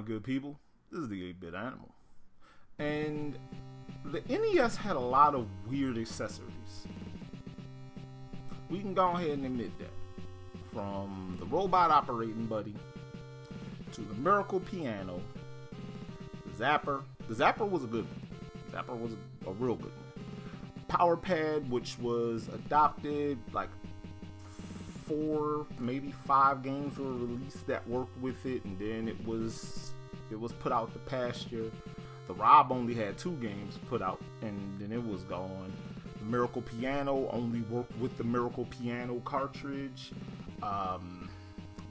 good people? This is the 8-Bit Animal. And the NES had a lot of weird accessories. We can go ahead and admit that. From the robot operating buddy, to the miracle piano, the zapper. The zapper was a good one. The zapper was a real good one. Power pad, which was adopted, like 4, maybe 5 games were released that worked with it, and then it was put out to pasture. The Rob only had 2 games put out, and then it was gone. The Miracle Piano only worked with the Miracle Piano cartridge.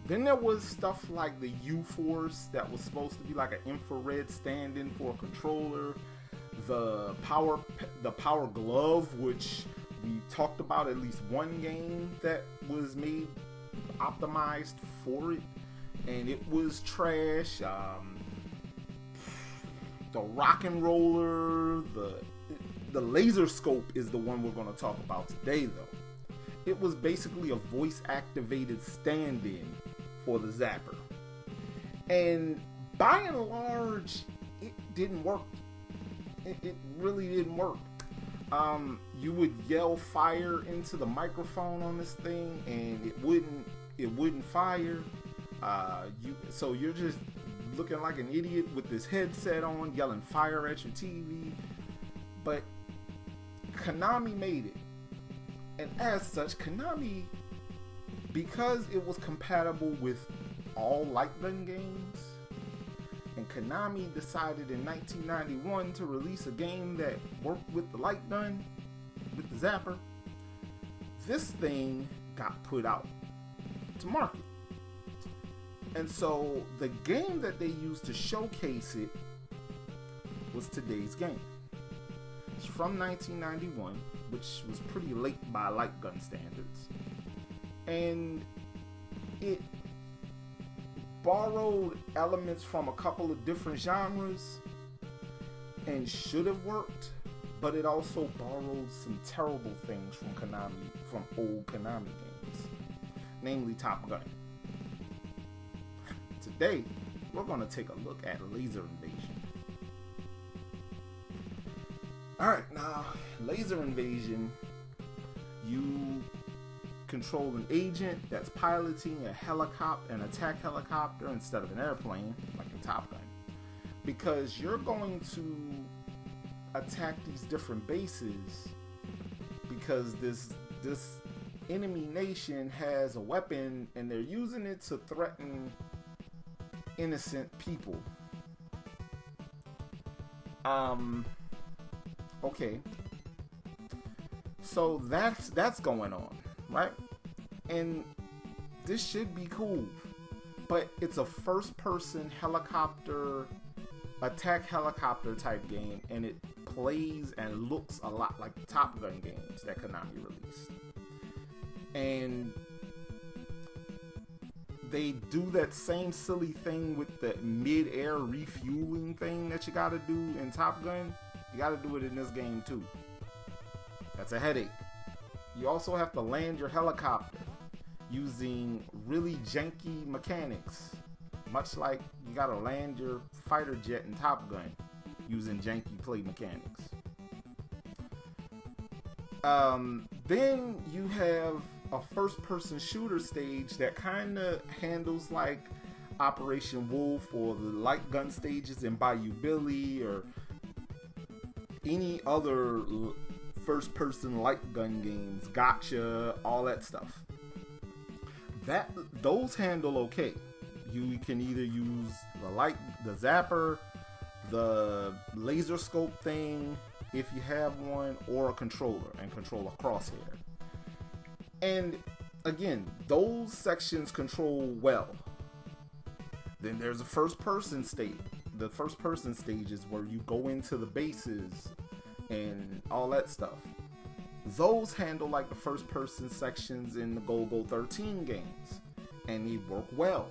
Then there was stuff like the U-Force that was supposed to be like an infrared stand-in for a controller. The Power Glove, which we talked about at least one game that was made optimized for it, and it was trash. The Rock and Roller, the Laser Scope is the one we're going to talk about today, though. It was basically a voice-activated stand-in for the Zapper, and by and large, it didn't work. It really didn't work. You would yell fire into the microphone on this thing, and it wouldn't fire. So you're just looking like an idiot with this headset on, yelling fire at your TV. But Konami made it, and as such, Konami, because it was compatible with all light gun games, and Konami decided in 1991 to release a game that worked with the light gun, with the Zapper, this thing got put out to market. And so the game that they used to showcase it was today's game. It's from 1991, which was pretty late by light gun standards. And it borrowed elements from a couple of different genres and should have worked, but it also borrowed some terrible things from old Konami games, namely Top Gun. Today, we're going to take a look at Laser Invasion. Alright, now, Laser Invasion, you control an agent that's piloting an attack helicopter instead of an airplane, like in Top Gun. Because you're going to attack these different bases because this enemy nation has a weapon and they're using it to threaten innocent people. Okay. So that's going on, right? And this should be cool, but it's a first-person attack helicopter type game, and it plays and looks a lot like the Top Gun games that Konami released. And they do that same silly thing with the mid-air refueling thing that you gotta do in Top Gun. You gotta do it in this game too. That's a headache. You also have to land your helicopter using really janky mechanics, much like you gotta land your fighter jet in Top Gun using janky play mechanics. Then you have a first-person shooter stage that kind of handles like Operation Wolf or the light gun stages in Bayou Billy or any other first-person light gun games, Gotcha, all that stuff. Those handle okay. You can either use the Zapper, the laser scope thing, if you have one, or a controller and control a crosshair. And again, those sections control well. Then there's a first-person stage. The first-person stage is where you go into the bases and all that stuff. Those handle like the first-person sections in the Go-Go 13 games, and they work well.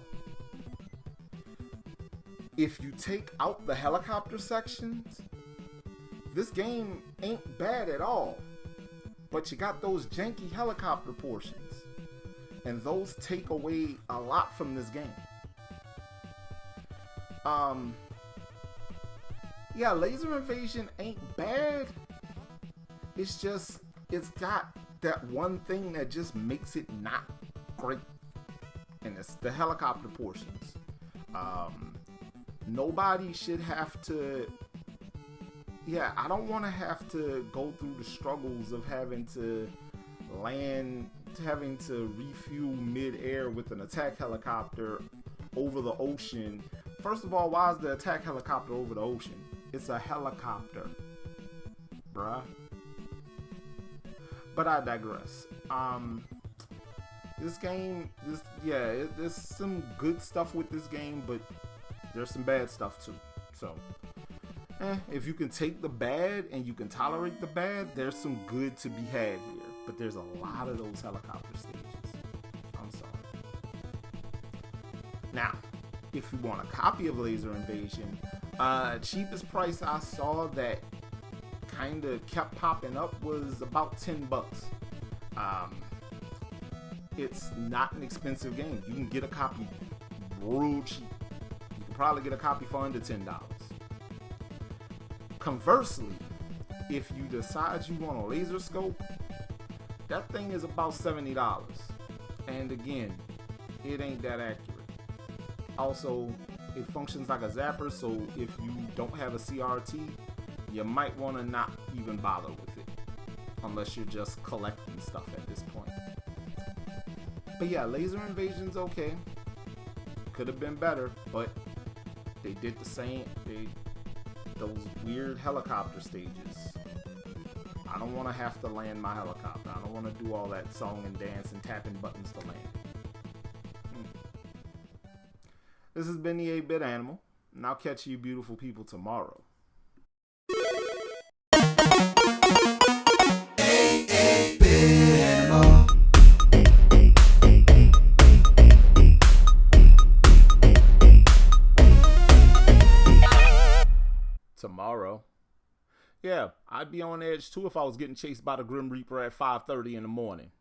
If you take out the helicopter sections, this game ain't bad at all. But you got those janky helicopter portions, and those take away a lot from this game. Yeah, Laser Invasion ain't bad. It's just, it's got that one thing that just makes it not great. And it's the helicopter portions. Nobody should have to, yeah, I don't want to have to go through the struggles of having to land, having to refuel mid-air with an attack helicopter over the ocean. First of all, why is the attack helicopter over the ocean? It's a helicopter, bruh. But I digress. This game, there's some good stuff with this game, but there's some bad stuff too. So, if you can take the bad and you can tolerate the bad, there's some good to be had here. But there's a lot of those helicopter stages. I'm sorry. Now, if you want a copy of Laser Invasion, cheapest price I saw that kind of kept popping up was about $10. It's not an expensive game. You can get a copy real cheap. You can probably get a copy for under $10. Conversely, if you decide you want a laser scope, that thing is about $70. And again, it ain't that accurate. Also, it functions like a zapper, so if you don't have a CRT, you might want to not even bother with it, unless you're just collecting stuff at this point. But yeah, Laser Invasion's okay. Could have been better, but they did the same. Those weird helicopter stages. I don't want to have to land my helicopter. I don't want to do all that song and dance and tapping buttons to land. This has been the 8-Bit Animal, and I'll catch you beautiful people tomorrow. Tomorrow. Yeah, I'd be on edge too if I was getting chased by the Grim Reaper at 5:30 in the morning.